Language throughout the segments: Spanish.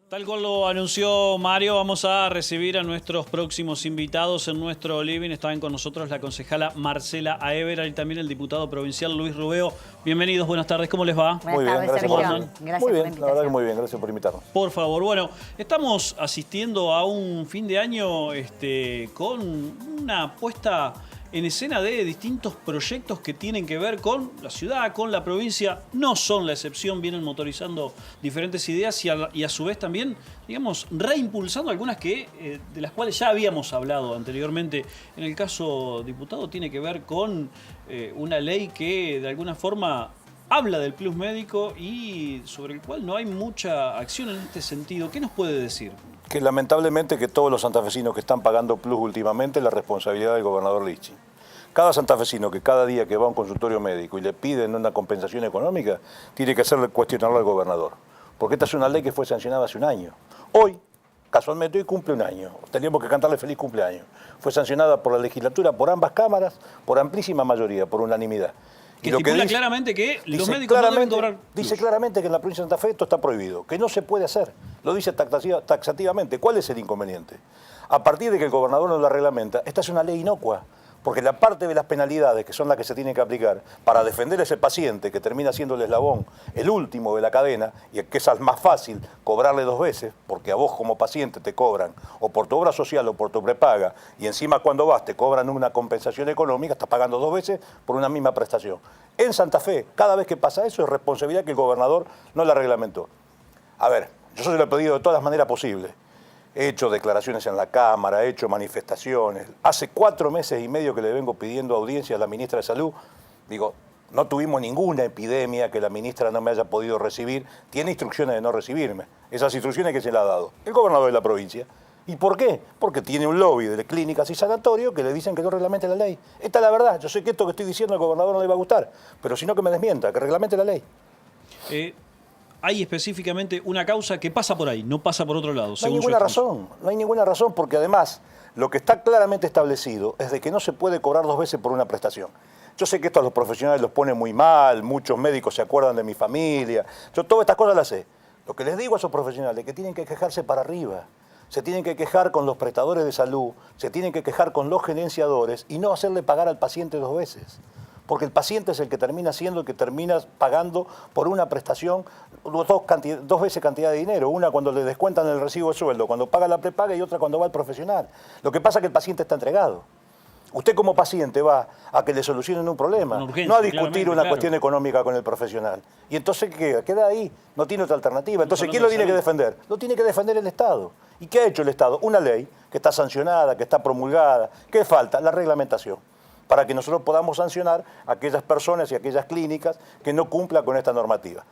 Tal cual lo anunció Mario, vamos a recibir a nuestros próximos invitados en nuestro living. Están con nosotros la concejala Marcela Aévera y también el diputado provincial Luis Rubeo. Bienvenidos, buenas tardes, ¿cómo les va? Muy bien, gracias por invitarnos. Gracias muy bien, la verdad que muy bien, gracias por invitarnos. Por favor, bueno, estamos asistiendo a un fin de año con una puesta en escena de distintos proyectos que tienen que ver con la ciudad, con la provincia. No son la excepción, vienen motorizando diferentes ideas y a su vez también, digamos, reimpulsando algunas de las cuales ya habíamos hablado anteriormente. En el caso, diputado, tiene que ver con una ley que de alguna forma habla del plus médico y sobre el cual no hay mucha acción en este sentido. ¿Qué nos puede decir? Que lamentablemente que todos los santafesinos que están pagando plus últimamente es la responsabilidad del gobernador Lichín. Cada santafesino que cada día que va a un consultorio médico y le piden una compensación económica, tiene que hacerle cuestionarlo al gobernador. Porque esta es una ley que fue sancionada hace un año. Hoy, casualmente hoy cumple un año. Teníamos que cantarle feliz cumpleaños. Fue sancionada por la legislatura, por ambas cámaras, por amplísima mayoría, por unanimidad. Que estipula claramente que los médicos no deben cobrar plus. Dice claramente que en la provincia de Santa Fe esto está prohibido, que no se puede hacer. Lo dice taxativamente. ¿Cuál es el inconveniente? A partir de que el gobernador no la reglamenta, esta es una ley inocua. Porque la parte de las penalidades, que son las que se tienen que aplicar para defender a ese paciente que termina siendo el eslabón, el último de la cadena, y que es más fácil cobrarle dos veces, porque a vos como paciente te cobran o por tu obra social o por tu prepaga, y encima cuando vas te cobran una compensación económica, estás pagando dos veces por una misma prestación. En Santa Fe, cada vez que pasa eso, es responsabilidad que el gobernador no la reglamentó. A ver, yo se lo he pedido de todas las maneras posibles. He hecho declaraciones en la Cámara, he hecho manifestaciones. Hace 4 meses y medio que le vengo pidiendo audiencia a la ministra de Salud. Digo, no tuvimos ninguna epidemia que la ministra no me haya podido recibir. Tiene instrucciones de no recibirme. Esas instrucciones que se le ha dado el gobernador de la provincia. ¿Y por qué? Porque tiene un lobby de clínicas y sanatorios que le dicen que no reglamente la ley. Esta es la verdad. Yo sé que esto que estoy diciendo al gobernador no le va a gustar, pero si no que me desmienta, que reglamente la ley. Hay específicamente una causa que pasa por ahí, no pasa por otro lado. No hay ninguna razón, no hay ninguna razón, porque además lo que está claramente establecido es de que no se puede cobrar dos veces por una prestación. Yo sé que esto a los profesionales los pone muy mal, muchos médicos se acuerdan de mi familia, yo todas estas cosas las sé. Lo que les digo a esos profesionales es que tienen que quejarse para arriba, se tienen que quejar con los prestadores de salud, se tienen que quejar con los gerenciadores y no hacerle pagar al paciente dos veces. Porque el paciente es el que termina siendo el que termina pagando por una prestación dos veces cantidad de dinero. Una cuando le descuentan el recibo de sueldo, cuando paga la prepaga, y otra cuando va al profesional. Lo que pasa es que el paciente está entregado. Usted como paciente va a que le solucionen un problema, no a discutir una cuestión económica con el profesional. Y entonces queda ahí, no tiene otra alternativa. Entonces, ¿quién lo tiene que defender? Lo tiene que defender el Estado. ¿Y qué ha hecho el Estado? Una ley que está sancionada, que está promulgada. ¿Qué falta? La reglamentación, para que nosotros podamos sancionar a aquellas personas y aquellas clínicas que no cumplan con esta normativa.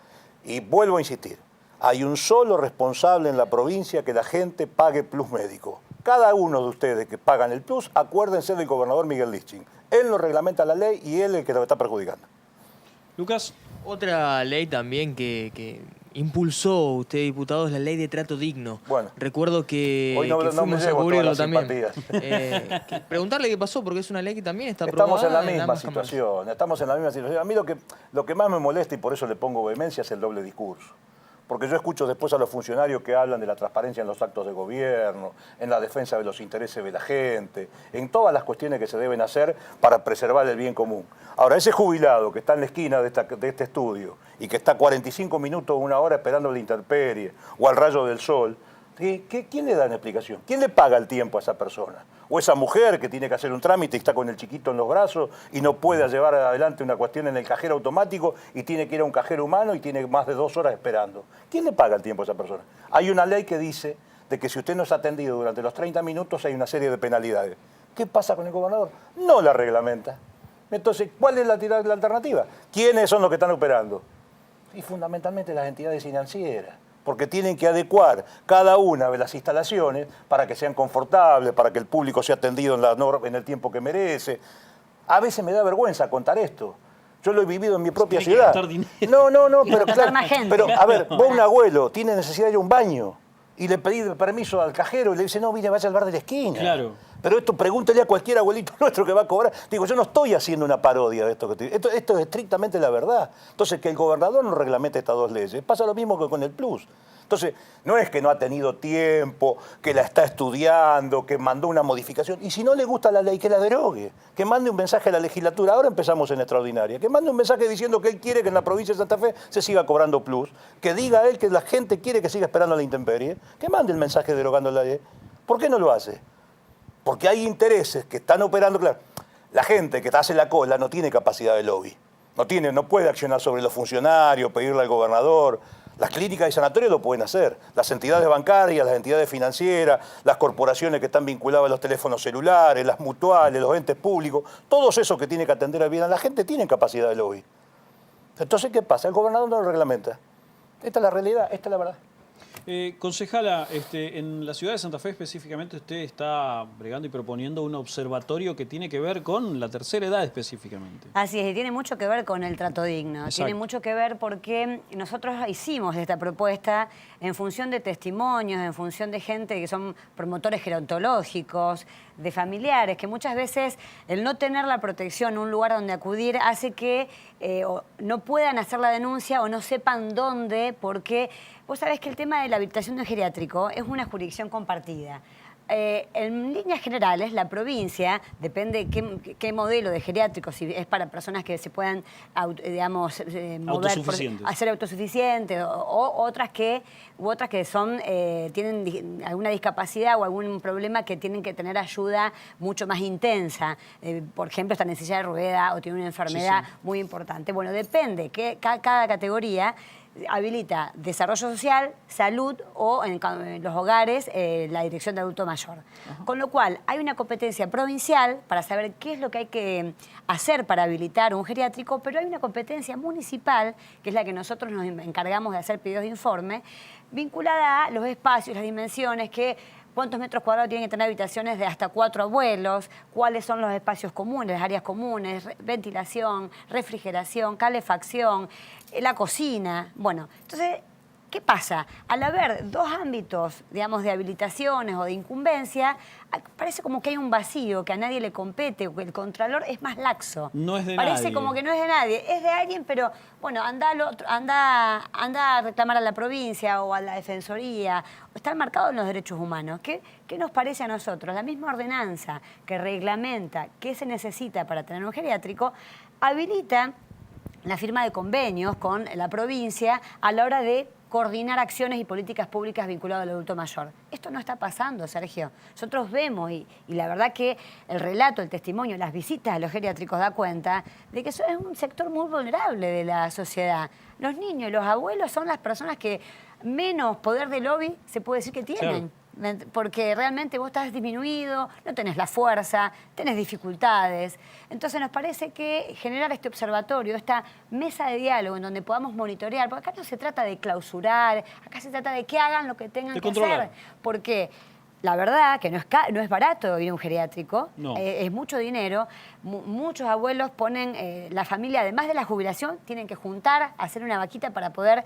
Y vuelvo a insistir, hay un solo responsable en la provincia que la gente pague plus médico. Cada uno de ustedes que pagan el plus, acuérdense del gobernador Miguel Lichín. Él nos reglamenta la ley y él es el que lo está perjudicando. Lucas. Otra ley también que impulsó usted, diputado, es la ley de trato digno. Bueno, recuerdo que, hoy no fuimos a cubrirlo también. Preguntarle qué pasó, porque es una ley que también está aprobada. Estamos en la misma situación. A mí lo que más me molesta, y por eso le pongo vehemencia, es el doble discurso. Porque yo escucho después a los funcionarios que hablan de la transparencia en los actos de gobierno, en la defensa de los intereses de la gente, en todas las cuestiones que se deben hacer para preservar el bien común. Ahora, ese jubilado que está en la esquina de este estudio y que está 45 minutos o una hora esperando la intemperie o al rayo del sol, ¿quién le da una explicación? ¿Quién le paga el tiempo a esa persona? O esa mujer que tiene que hacer un trámite y está con el chiquito en los brazos y no puede llevar adelante una cuestión en el cajero automático y tiene que ir a un cajero humano y tiene más de 2 horas esperando. ¿Quién le paga el tiempo a esa persona? Hay una ley que dice de que si usted no es atendido durante los 30 minutos hay una serie de penalidades. ¿Qué pasa con el gobernador? No la reglamenta. Entonces, ¿cuál es la alternativa? ¿Quiénes son los que están operando? Y fundamentalmente las entidades financieras, porque tienen que adecuar cada una de las instalaciones para que sean confortables, para que el público sea atendido en el tiempo que merece. A veces me da vergüenza contar esto. Yo lo he vivido en mi propia ciudad. No, pero claro, pero a ver, vos un abuelo tiene necesidad de ir a un baño y le pedí permiso al cajero y le dice, no, mire, vaya al bar de la esquina. Claro. Pero esto pregúntele a cualquier abuelito nuestro que va a cobrar. Digo, yo no estoy haciendo una parodia de esto que estoy. Esto es estrictamente la verdad. Entonces, que el gobernador no reglamente estas dos leyes. Pasa lo mismo que con el plus. Entonces, no es que no ha tenido tiempo, que la está estudiando, que mandó una modificación. Y si no le gusta la ley, que la derogue, que mande un mensaje a la legislatura. Ahora empezamos en extraordinaria. Que mande un mensaje diciendo que él quiere que en la provincia de Santa Fe se siga cobrando plus. Que diga él que la gente quiere que siga esperando a la intemperie. Que mande el mensaje derogando la ley. ¿Por qué no lo hace? Porque hay intereses que están operando, claro. La gente que hace la cola no tiene capacidad de lobby. No puede accionar sobre los funcionarios, pedirle al gobernador. Las clínicas y sanatorios lo pueden hacer. Las entidades bancarias, las entidades financieras, las corporaciones que están vinculadas a los teléfonos celulares, las mutuales, los entes públicos, todos esos que tienen que atender bien a la gente tienen capacidad de lobby. Entonces, ¿qué pasa? El gobernador no lo reglamenta. Esta es la realidad, esta es la verdad. Concejala, en la ciudad de Santa Fe específicamente usted está bregando y proponiendo un observatorio que tiene que ver con la tercera edad específicamente. Así es, y tiene mucho que ver con el trato digno. Exacto. Tiene mucho que ver porque nosotros hicimos esta propuesta en función de testimonios, en función de gente que son promotores gerontológicos, de familiares, que muchas veces el no tener la protección, un lugar donde acudir, hace que no puedan hacer la denuncia o no sepan dónde, porque vos sabés que el tema de la habilitación de un geriátrico es una jurisdicción compartida. En líneas generales, la provincia, depende qué modelo de geriátrico, si es para personas que se puedan, digamos, mover, hacer autosuficientes, o otras que son, tienen alguna discapacidad o algún problema que tienen que tener ayuda mucho más intensa. Por ejemplo, están en silla de rueda o tienen una enfermedad muy importante. Bueno, depende, que cada categoría habilita desarrollo social, salud o en los hogares la dirección de adulto mayor. Con lo cual hay una competencia provincial para saber qué es lo que hay que hacer para habilitar un geriátrico, pero hay una competencia municipal, que es la que nosotros nos encargamos de hacer pedidos de informe, vinculada a los espacios, las dimensiones, cuántos metros cuadrados tienen que tener habitaciones de hasta 4 abuelos, cuáles son los espacios comunes, las áreas comunes, ventilación, refrigeración, calefacción, la cocina. Bueno, entonces, ¿qué pasa? Al haber dos ámbitos, digamos, de habilitaciones o de incumbencia, parece como que hay un vacío, que a nadie le compete, o que el contralor es más laxo. No es de Parece nadie. como que no es de nadie, es de alguien, pero bueno, anda a reclamar a la provincia o a la defensoría. Están marcados en los derechos humanos. ¿Qué nos parece a nosotros? La misma ordenanza que reglamenta qué se necesita para tener un geriátrico, habilita la firma de convenios con la provincia a la hora de coordinar acciones y políticas públicas vinculadas al adulto mayor. Esto no está pasando, Sergio. Nosotros vemos, y la verdad que el relato, el testimonio, las visitas a los geriátricos da cuenta de que eso es un sector muy vulnerable de la sociedad. Los niños y los abuelos son las personas que menos poder de lobby se puede decir que tienen. Claro. Porque realmente vos estás disminuido, no tenés la fuerza, tenés dificultades. Entonces nos parece que generar este observatorio, esta mesa de diálogo en donde podamos monitorear, porque acá no se trata de clausurar, acá se trata de que hagan lo que tengan que hacer. Porque la verdad que no es barato ir a un geriátrico, no. Es mucho dinero. Muchos abuelos ponen, la familia, además de la jubilación, tienen que juntar, hacer una vaquita para poder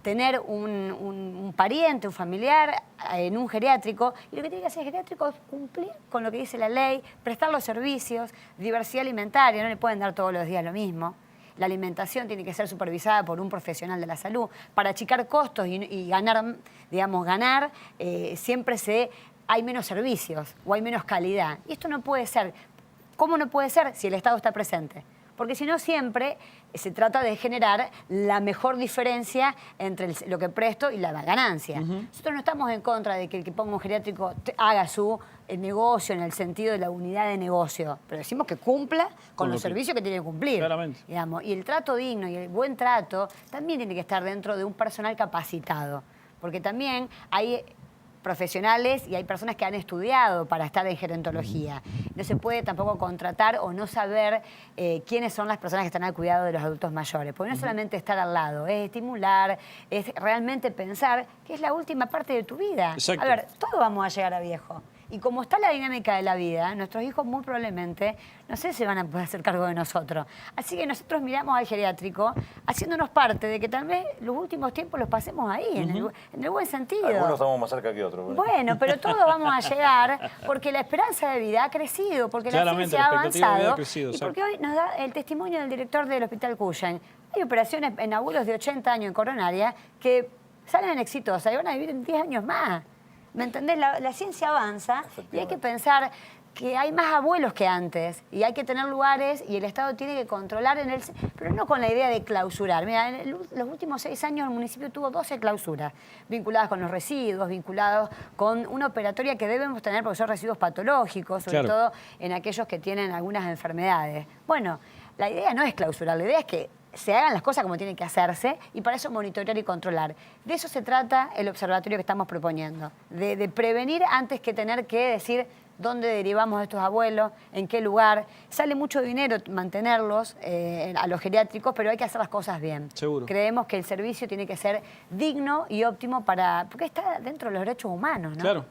tener un pariente, un familiar en un geriátrico, y lo que tiene que hacer el geriátrico es cumplir con lo que dice la ley, prestar los servicios, diversidad alimentaria, no le pueden dar todos los días lo mismo. La alimentación tiene que ser supervisada por un profesional de la salud. Para achicar costos y ganar, digamos, siempre hay menos servicios o hay menos calidad. Y esto no puede ser. ¿Cómo no puede ser si el Estado está presente? Porque si no, siempre se trata de generar la mejor diferencia entre lo que presto y la ganancia. Nosotros no estamos en contra de que el que ponga un geriátrico haga su negocio en el sentido de la unidad de negocio, pero decimos que cumpla con los servicios que tiene que cumplir. Claramente. Digamos. Y el trato digno y el buen trato también tiene que estar dentro de un personal capacitado, porque también hay profesionales y hay personas que han estudiado para estar en gerontología. No se puede tampoco contratar o no saber quiénes son las personas que están al cuidado de los adultos mayores, porque no es solamente estar al lado, es estimular, es realmente pensar que es la última parte de tu vida. Exacto. A ver, todos vamos a llegar a viejo. Y como está la dinámica de la vida, nuestros hijos muy probablemente, no sé si van a poder hacer cargo de nosotros. Así que nosotros miramos al geriátrico haciéndonos parte de que tal vez los últimos tiempos los pasemos ahí, en el buen sentido. Algunos estamos más cerca que otros. Bueno, pero todos vamos a llegar porque la esperanza de vida ha crecido, porque la ciencia ha avanzado y porque hoy nos da el testimonio del director del Hospital Cuyen. Hay operaciones en abuelos de 80 años en coronaria que salen exitosas y van a vivir en 10 años más. ¿Me entendés? La ciencia avanza y hay que pensar que hay más abuelos que antes y hay que tener lugares y el Estado tiene que controlar, pero no con la idea de clausurar. Mira, en los últimos 6 años el municipio tuvo 12 clausuras vinculadas con los residuos, vinculados con una operatoria que debemos tener porque son residuos patológicos, sobre todo en aquellos que tienen algunas enfermedades. Bueno, la idea no es clausurar, la idea es que se hagan las cosas como tienen que hacerse y para eso monitorear y controlar. De eso se trata el observatorio que estamos proponiendo, de prevenir antes que tener que decir dónde derivamos a estos abuelos, en qué lugar. Sale mucho dinero mantenerlos a los geriátricos, pero hay que hacer las cosas bien. Seguro. Creemos que el servicio tiene que ser digno y óptimo porque está dentro de los derechos humanos, ¿no? Claro.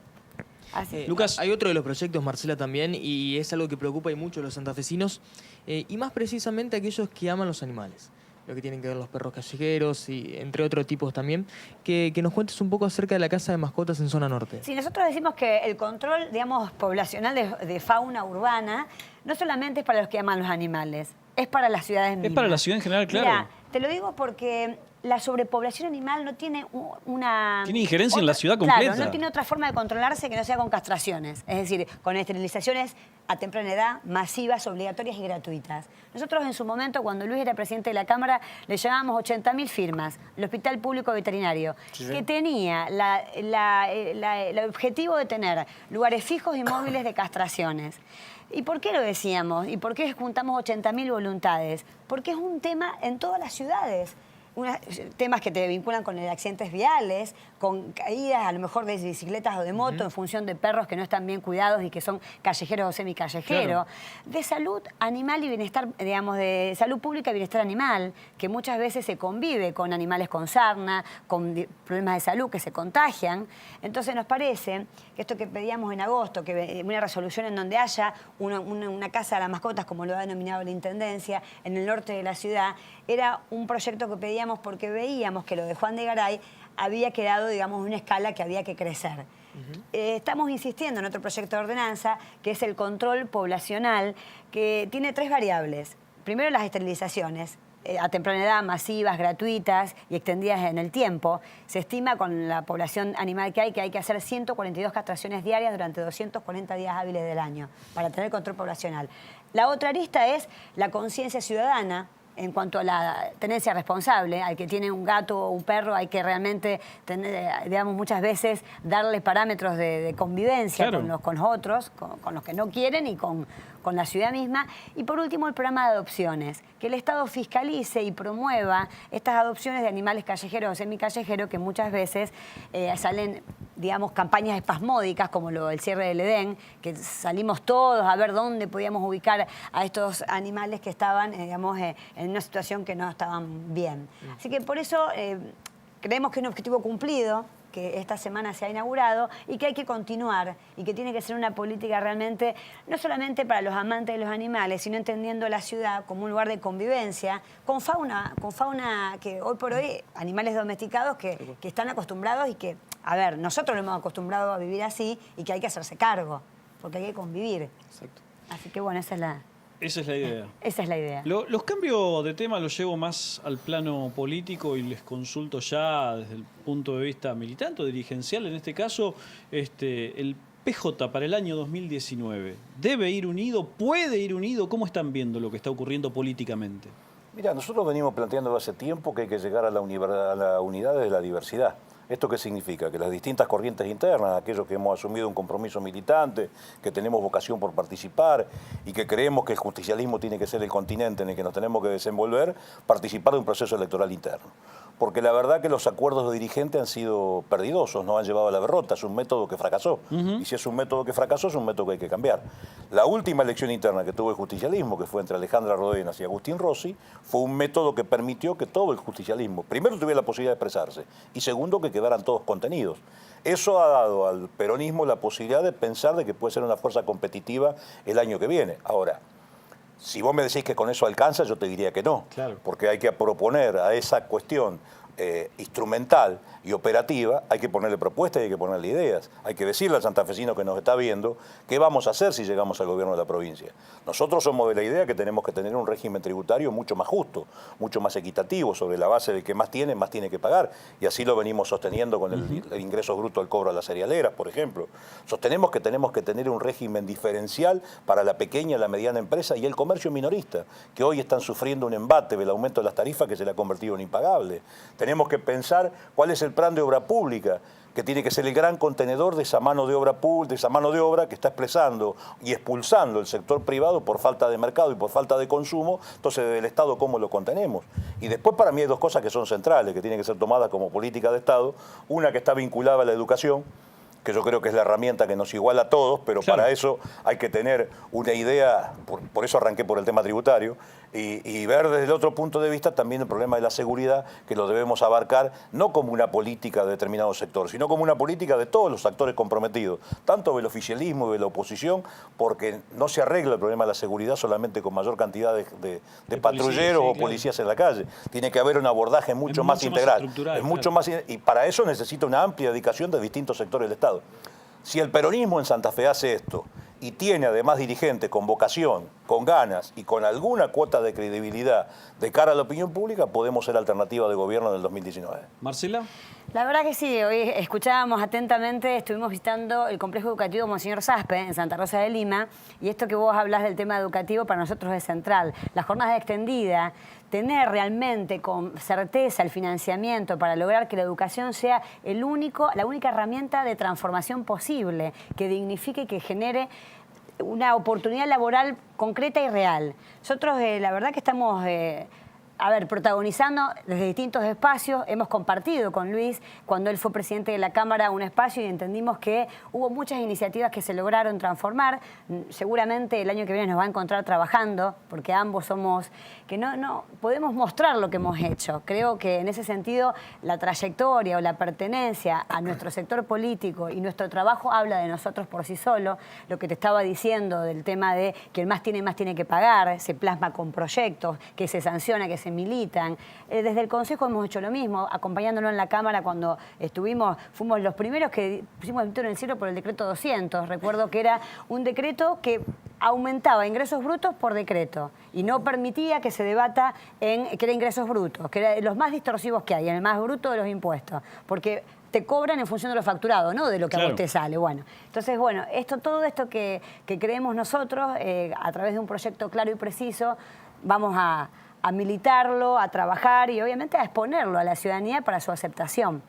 Así. Lucas. Hay otro de los proyectos, Marcela, también, y es algo que preocupa y mucho a los santafesinos, y más precisamente a aquellos que aman los animales. Lo que tienen que ver los perros callejeros y entre otros tipos también. Que nos cuentes un poco acerca de la casa de mascotas en zona norte. Sí, nosotros decimos que el control, digamos, poblacional de fauna urbana no solamente es para los que aman los animales, es para las ciudades mismas. Es para la ciudad en general, claro. Mira, te lo digo porque la sobrepoblación animal no tiene una... Tiene injerencia en la ciudad completa. Claro, no tiene otra forma de controlarse que no sea con castraciones. Es decir, con esterilizaciones a temprana edad, masivas, obligatorias y gratuitas. Nosotros en su momento, cuando Luis era presidente de la Cámara, le llevábamos 80.000 firmas, el Hospital Público Veterinario, que tenía el objetivo de tener lugares fijos y móviles de castraciones. ¿Y por qué lo decíamos? ¿Y por qué juntamos 80.000 voluntades? Porque es un tema en todas las ciudades. Temas que te vinculan con accidentes viales, con caídas a lo mejor de bicicletas o de moto en función de perros que no están bien cuidados y que son callejeros o semicallejeros. Claro. De salud animal y bienestar, digamos, de salud pública y bienestar animal, que muchas veces se convive con animales con sarna, con problemas de salud que se contagian. Entonces nos parece que esto que pedíamos en agosto, que una resolución en donde haya una casa de las mascotas, como lo ha denominado la Intendencia, en el norte de la ciudad, era un proyecto que pedíamos porque veíamos que lo de Juan de Garay había quedado, digamos, en una escala que había que crecer. Estamos insistiendo en otro proyecto de ordenanza, que es el control poblacional, que tiene 3 variables. Primero, las esterilizaciones a temprana edad, masivas, gratuitas y extendidas en el tiempo. Se estima con la población animal que hay que hacer 142 castraciones diarias durante 240 días hábiles del año para tener control poblacional. La otra arista es la conciencia ciudadana, en cuanto a la tenencia responsable. Al que tiene un gato o un perro hay que realmente, digamos, muchas veces darle parámetros de convivencia con los otros, con los que no quieren y con la ciudad misma. Y por último, el programa de adopciones, que el Estado fiscalice y promueva estas adopciones de animales callejeros o semicallejeros que muchas veces salen, digamos, campañas espasmódicas como el cierre del Edén, que salimos todos a ver dónde podíamos ubicar a estos animales que estaban, digamos, en una situación que no estaban bien. Así que por eso creemos que es un objetivo cumplido, que esta semana se ha inaugurado y que hay que continuar y que tiene que ser una política realmente, no solamente para los amantes de los animales, sino entendiendo la ciudad como un lugar de convivencia, con fauna que hoy por hoy, animales domesticados que están acostumbrados y que, a ver, nosotros lo hemos acostumbrado a vivir así y que hay que hacerse cargo, porque hay que convivir. Exacto. Así que bueno, esa es la idea. Esa es la idea. Los cambios de tema los llevo más al plano político y les consulto ya desde el punto de vista militante o dirigencial. En este caso, el PJ para el año 2019, ¿debe ir unido? ¿Puede ir unido? ¿Cómo están viendo lo que está ocurriendo políticamente? Mira, nosotros venimos planteando hace tiempo que hay que llegar a la unidad de la diversidad. ¿Esto qué significa? Que las distintas corrientes internas, aquellos que hemos asumido un compromiso militante, que tenemos vocación por participar y que creemos que el justicialismo tiene que ser el continente en el que nos tenemos que desenvolver, participar de un proceso electoral interno. Porque la verdad que los acuerdos de dirigentes han sido perdidosos, nos han llevado a la derrota, es un método que fracasó. Y si es un método que fracasó, es un método que hay que cambiar. La última elección interna que tuvo el justicialismo, que fue entre Alejandra Rodenas y Agustín Rossi, fue un método que permitió que todo el justicialismo, primero, tuviera la posibilidad de expresarse, y segundo, que quedaran todos contenidos. Eso ha dado al peronismo la posibilidad de pensar de que puede ser una fuerza competitiva el año que viene. Ahora, si vos me decís que con eso alcanza, yo te diría que no. Claro. Porque hay que proponer a esa cuestión instrumental y operativa, hay que ponerle propuestas y hay que ponerle ideas. Hay que decirle al santafesino que nos está viendo qué vamos a hacer si llegamos al gobierno de la provincia. Nosotros somos de la idea que tenemos que tener un régimen tributario mucho más justo, mucho más equitativo, sobre la base de que más tiene que pagar. Y así lo venimos sosteniendo con el ingreso bruto del cobro a las cerealeras, por ejemplo. Sostenemos que tenemos que tener un régimen diferencial para la pequeña, la mediana empresa y el comercio minorista, que hoy están sufriendo un embate del aumento de las tarifas que se le ha convertido en impagable. Tenemos que pensar cuál es el plan de obra pública, que tiene que ser el gran contenedor de esa mano de obra que está expresando y expulsando el sector privado por falta de mercado y por falta de consumo. Entonces, del Estado, ¿cómo lo contenemos? Y después, para mí, hay dos cosas que son centrales, que tienen que ser tomadas como política de Estado. Una que está vinculada a la educación, que yo creo que es la herramienta que nos iguala a todos, pero claro, para eso hay que tener una idea, por eso arranqué por el tema tributario, y ver desde el otro punto de vista también el problema de la seguridad, que lo debemos abarcar no como una política de determinado sector, sino como una política de todos los actores comprometidos, tanto del oficialismo y de la oposición, porque no se arregla el problema de la seguridad solamente con mayor cantidad de patrulleros o policías en la calle. Tiene que haber un abordaje mucho más integral. Es mucho más, y para eso necesita una amplia dedicación de distintos sectores del Estado. Si el peronismo en Santa Fe hace esto y tiene además dirigentes con vocación, con ganas y con alguna cuota de credibilidad de cara a la opinión pública, podemos ser alternativa de gobierno en el 2019. Marcela. La verdad que sí, hoy escuchábamos atentamente, estuvimos visitando el complejo educativo Monseñor Saspe en Santa Rosa de Lima, y esto que vos hablas del tema educativo para nosotros es central. La jornada extendida, tener realmente con certeza el financiamiento para lograr que la educación sea la única herramienta de transformación posible, que dignifique y que genere una oportunidad laboral concreta y real. Nosotros la verdad que estamos protagonizando desde distintos espacios. Hemos compartido con Luis, cuando él fue presidente de la Cámara, un espacio y entendimos que hubo muchas iniciativas que se lograron transformar. Seguramente el año que viene nos va a encontrar trabajando, porque ambos somos que no podemos mostrar lo que hemos hecho. Creo que en ese sentido la trayectoria o la pertenencia a nuestro sector político y nuestro trabajo habla de nosotros por sí solo. Lo que te estaba diciendo del tema de que el más tiene que pagar, se plasma con proyectos, que se sanciona, que se militan. Desde el Consejo hemos hecho lo mismo, acompañándolo en la Cámara cuando fuimos los primeros que pusimos el grito en el cielo por el decreto 200. Recuerdo que era un decreto que aumentaba ingresos brutos por decreto y no permitía que se debata que era ingresos brutos, que eran los más distorsivos que hay, el más bruto de los impuestos, porque te cobran en función de lo facturado, no de lo que a vos te sale. Bueno, entonces, todo esto que creemos nosotros, a través de un proyecto claro y preciso, vamos a militarlo, a trabajar y obviamente a exponerlo a la ciudadanía para su aceptación.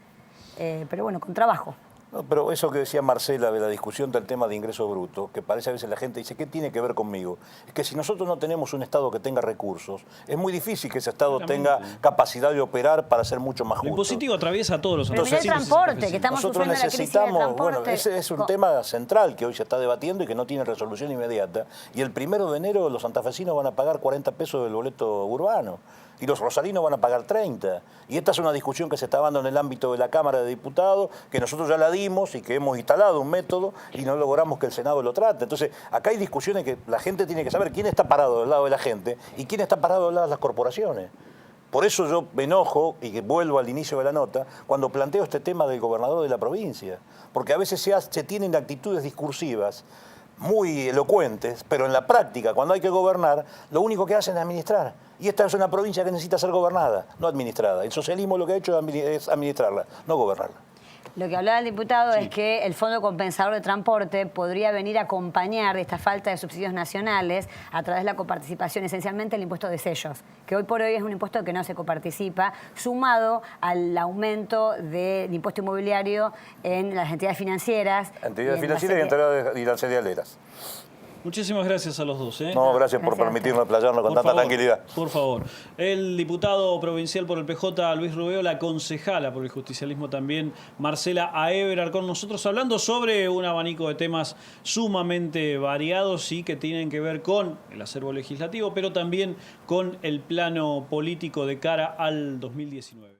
Pero bueno, con trabajo. No, pero eso que decía Marcela de la discusión del tema de ingresos brutos, que parece a veces la gente dice, ¿qué tiene que ver conmigo? Es que si nosotros no tenemos un Estado que tenga recursos, es muy difícil que ese Estado tenga capacidad de operar para ser mucho más justo. Lo impositivo atraviesa a todos los entonces, el transporte, que estamos nosotros necesitamos, ese es un tema central que hoy se está debatiendo y que no tiene resolución inmediata. Y el 1 de enero los santafesinos van a pagar 40 pesos del boleto urbano. Y los rosarinos van a pagar 30. Y esta es una discusión que se está dando en el ámbito de la Cámara de Diputados, que nosotros ya la dimos y que hemos instalado un método y no logramos que el Senado lo trate. Entonces, acá hay discusiones que la gente tiene que saber quién está parado del lado de la gente y quién está parado del lado de las corporaciones. Por eso yo me enojo, y que vuelvo al inicio de la nota, cuando planteo este tema del gobernador de la provincia. Porque a veces se tienen actitudes discursivas muy elocuentes, pero en la práctica, cuando hay que gobernar, lo único que hacen es administrar. Y esta es una provincia que necesita ser gobernada, no administrada. El socialismo lo que ha hecho es administrarla, no gobernarla. Lo que hablaba el diputado es que el Fondo Compensador de Transporte podría venir a acompañar esta falta de subsidios nacionales a través de la coparticipación, esencialmente el impuesto de sellos, que hoy por hoy es un impuesto que no se coparticipa, sumado al aumento del impuesto inmobiliario en las entidades financieras. Entidades financieras y las cerealeras. Muchísimas gracias a los dos. No, gracias por permitirme playarnos con tanta tranquilidad. Por favor. El diputado provincial por el PJ, Luis Rubeo, la concejala por el justicialismo también, Marcela Aéverar, con nosotros hablando sobre un abanico de temas sumamente variados y que tienen que ver con el acervo legislativo, pero también con el plano político de cara al 2019.